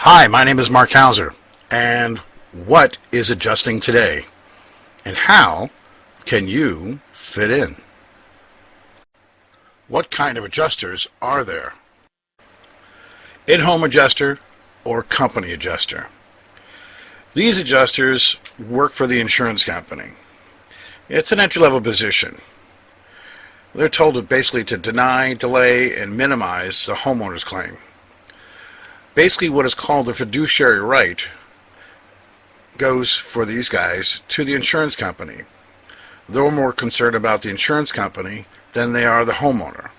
Hi, my name is Mark Hauser, and what is adjusting today? And how can you fit in? What kind of adjusters are there? In-home adjuster or company adjuster? These adjusters work for the insurance company. It's an entry-level position. They're told basically to deny, delay, and minimize the homeowner's claim. Basically, what is called the fiduciary right goes for these guys to the insurance company. They're more concerned about the insurance company than they are the homeowner,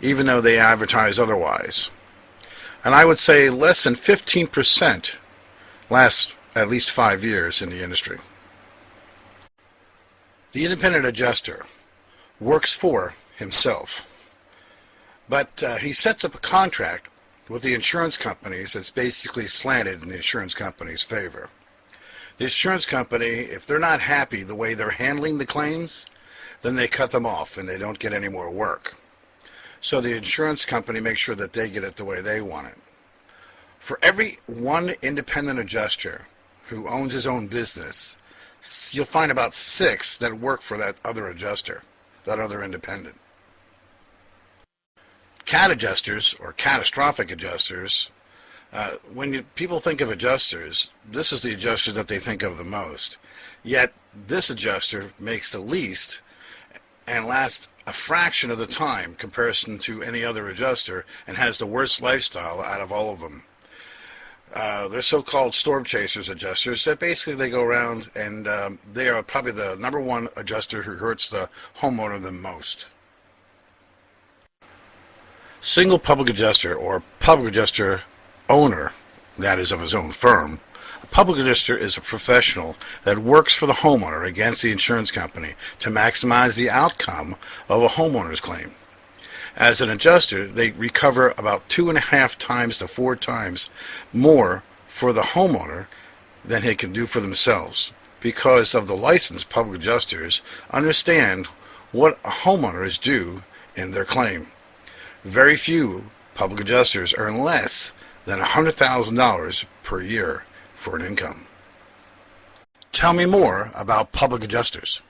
even though they advertise otherwise. And I would say less than 15% last at least 5 years in the industry. The independent adjuster works for himself, but he sets up a contract with the insurance companies that's basically slanted in the insurance company's favor. The insurance company, if they're not happy the way they're handling the claims, then they cut them off and they don't get any more work. So the insurance company makes sure that they get it the way they want it. For every one independent adjuster who owns his own business, you'll find about 6 that work for that other adjuster, that other independent. CAT adjusters, or catastrophic adjusters, when people think of adjusters, this is the adjuster that they think of the most. Yet this adjuster makes the least and lasts a fraction of the time comparison to any other adjuster and has the worst lifestyle out of all of them. They're so-called storm chasers adjusters that basically they go around and they are probably the #1 adjuster who hurts the homeowner the most. Single public adjuster, or public adjuster owner, that is of his own firm. A public adjuster is a professional that works for the homeowner against the insurance company to maximize the outcome of a homeowner's claim. As an adjuster, they recover about 2.5 times to 4 times more for the homeowner than they can do for themselves, because of the licensed public adjusters understand what a homeowner is due in their claim. Very few public adjusters earn less than $100,000 per year for an income. Tell me more about public adjusters.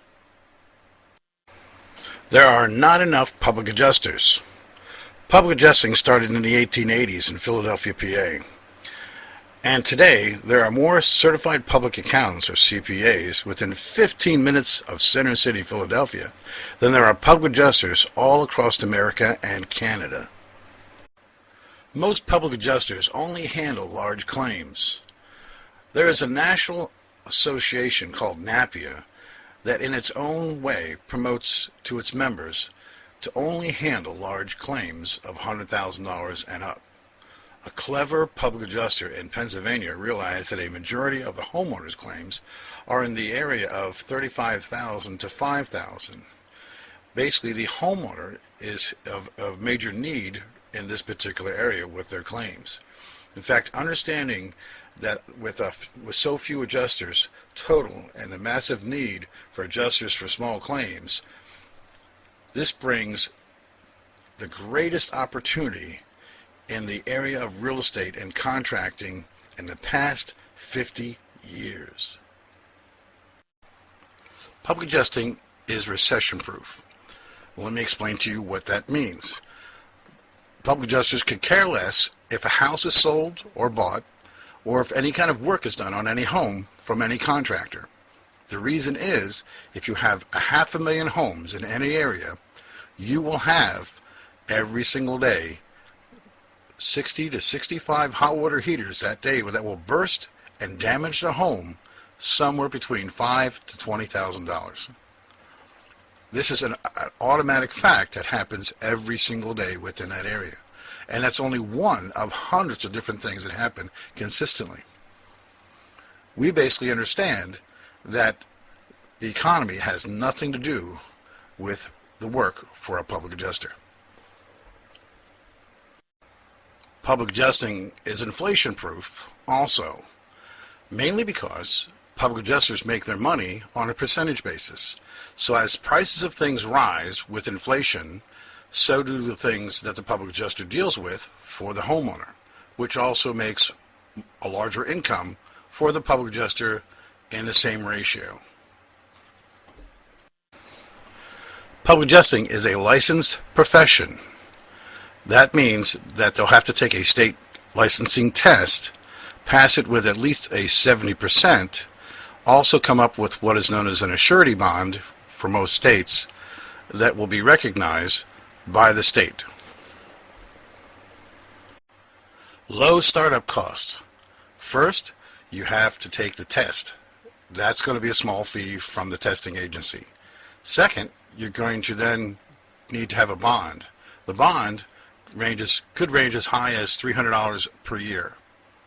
There are not enough public adjusters. Public adjusting started in the 1880s in Philadelphia, PA. And today, there are more certified public accountants, or CPAs, within 15 minutes of Center City, Philadelphia, than there are public adjusters all across America and Canada. Most public adjusters only handle large claims. There is a national association called NAPIA that in its own way promotes to its members to only handle large claims of $100,000 and up. A clever public adjuster in Pennsylvania realized that a majority of the homeowners' claims are in the area of $35,000 to $5,000. Basically, the homeowner is of major need in this particular area with their claims. In fact, understanding that with so few adjusters total and the massive need for adjusters for small claims, this brings the greatest opportunity in the area of real estate and contracting in the past 50 years. Public adjusting is recession-proof. Let me explain to you what that means. Public adjusters could care less if a house is sold or bought, or if any kind of work is done on any home from any contractor. The reason is, if you have 500,000 homes in any area, you will have every single day 60 to 65 hot water heaters that day that will burst and damage the home somewhere between $5,000 to $20,000. This is an automatic fact that happens every single day within that area. And that's only one of hundreds of different things that happen consistently. We basically understand that the economy has nothing to do with the work for a public adjuster. Public adjusting is inflation-proof also, mainly because public adjusters make their money on a percentage basis. So as prices of things rise with inflation, so do the things that the public adjuster deals with for the homeowner, which also makes a larger income for the public adjuster in the same ratio. Public adjusting is a licensed profession. That means that they'll have to take a state licensing test, pass it with at least a 70%, also come up with what is known as an assurity bond for most states that will be recognized by the state. Low startup cost. First, you have to take the test. That's going to be a small fee from the testing agency. Second, you're going to then need to have a bond. The bond could range as high as $300 per year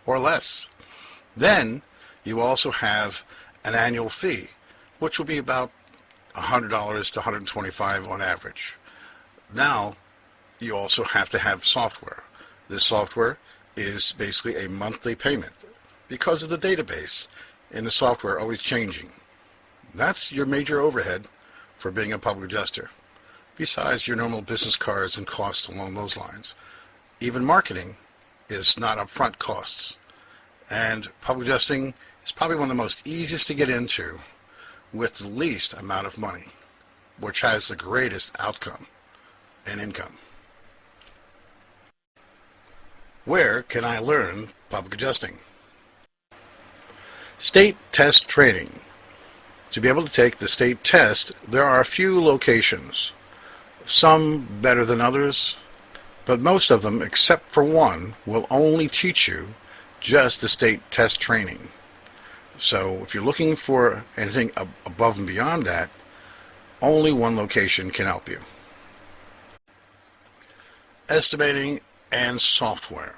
or less. Then you also have an annual fee, which will be about $100 to $125 on average. Now you also have to have software. This software is basically a monthly payment because of the database in the software always changing. That's your major overhead for being a public adjuster, besides your normal business cards and costs along those lines. Even marketing is not upfront costs, and public adjusting is probably one of the most easiest to get into with the least amount of money, which has the greatest outcome and income. Where can I learn public adjusting? State test training. To be able to take the state test, there are a few locations, some better than others, but most of them, except for one, will only teach you just the state test training. So if you're looking for anything above and beyond that, only one location can help you. Estimating and software.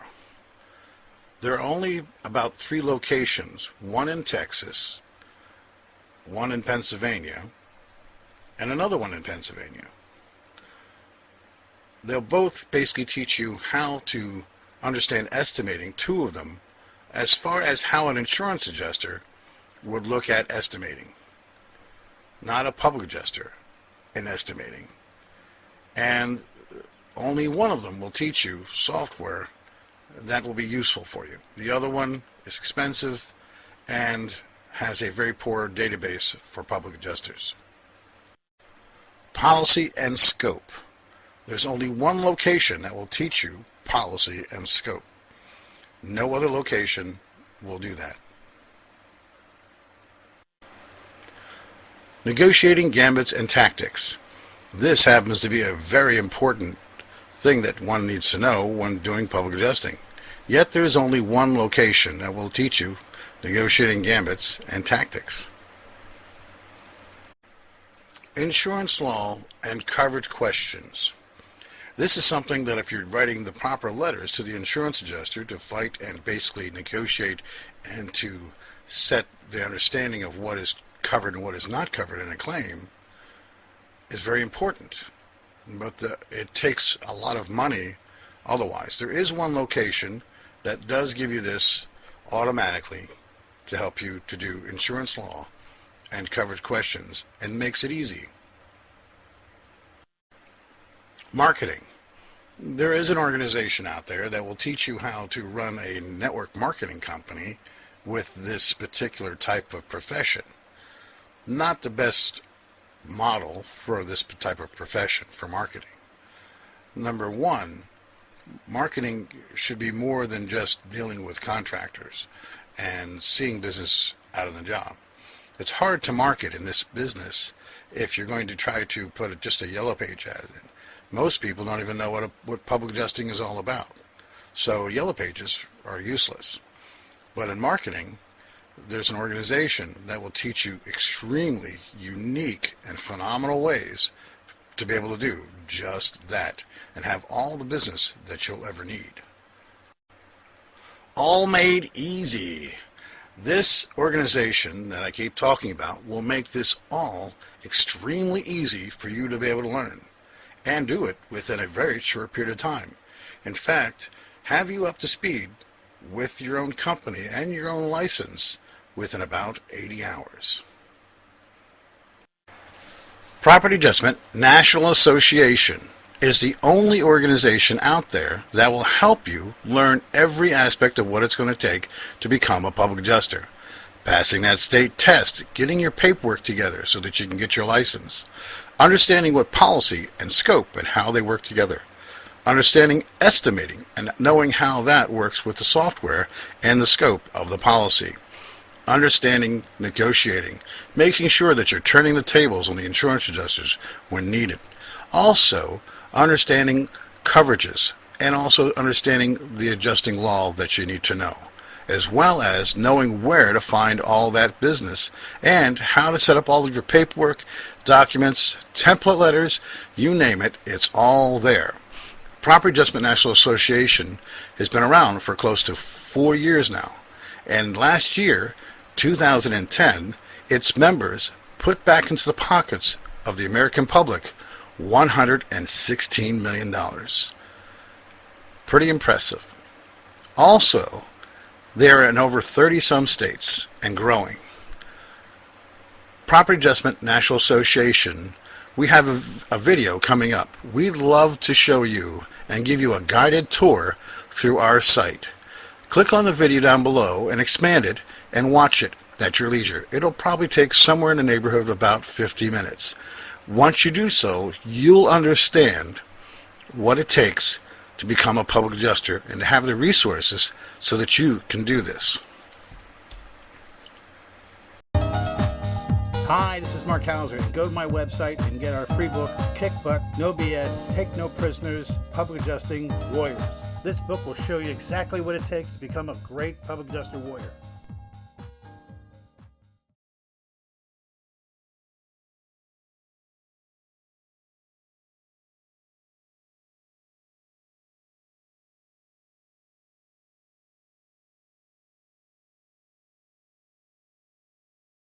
There are only about 3 locations, one in Texas, one in Pennsylvania, and another one in Pennsylvania. They'll both basically teach you how to understand estimating, 2 of them, as far as how an insurance adjuster would look at estimating, not a public adjuster in estimating. And only one of them will teach you software that will be useful for you. The other one is expensive and has a very poor database for public adjusters. Policy and scope. There's only one location that will teach you policy and scope. No other location will do that. Negotiating gambits and tactics. This happens to be a very important thing that one needs to know when doing public adjusting. Yet there is only one location that will teach you negotiating gambits and tactics. Insurance law and coverage questions. This is something that if you're writing the proper letters to the insurance adjuster to fight and basically negotiate and to set the understanding of what is covered and what is not covered in a claim, is very important. But it takes a lot of money otherwise. There is one location that does give you this automatically to help you to do insurance law and coverage questions and makes it easy. Marketing. There is an organization out there that will teach you how to run a network marketing company with this particular type of profession. Not the best model for this type of profession for marketing. Number one, marketing should be more than just dealing with contractors and seeing business out of the job. It's hard to market in this business if you're going to try to put just a yellow page ad in. Most people don't even know what public adjusting is all about. So yellow pages are useless. But in marketing, there's an organization that will teach you extremely unique and phenomenal ways to be able to do just that and have all the business that you'll ever need. All made easy. This organization that I keep talking about will make this all extremely easy for you to be able to learn and do it within a very short period of time. In fact, have you up to speed with your own company and your own license within about 80 hours. Property Adjustment National Association. is the only organization out there that will help you learn every aspect of what it's going to take to become a public adjuster. Passing that state test, getting your paperwork together so that you can get your license, understanding what policy and scope and how they work together, understanding estimating and knowing how that works with the software and the scope of the policy, understanding negotiating, making sure that you're turning the tables on the insurance adjusters when needed. Also, understanding coverages and also understanding the adjusting law that you need to know, as well as knowing where to find all that business and how to set up all of your paperwork, documents, template letters, you name it, it's all there. Property Adjustment National Association has been around for close to 4 years now, and last year, 2010, its members put back into the pockets of the American public $116 million. Pretty impressive. Also, they're in over 30-some states and growing. Property Adjustment National Association, we have a video coming up. We'd love to show you and give you a guided tour through our site. Click on the video down below and expand it and watch it at your leisure. It'll probably take somewhere in the neighborhood of about 50 minutes. Once you do so, you'll understand what it takes to become a public adjuster and to have the resources so that you can do this. Hi, this is Mark Hauser. Go to my website and get our free book, Kick Butt, No BS, Take No Prisoners, Public Adjusting Warriors. This book will show you exactly what it takes to become a great public adjuster warrior.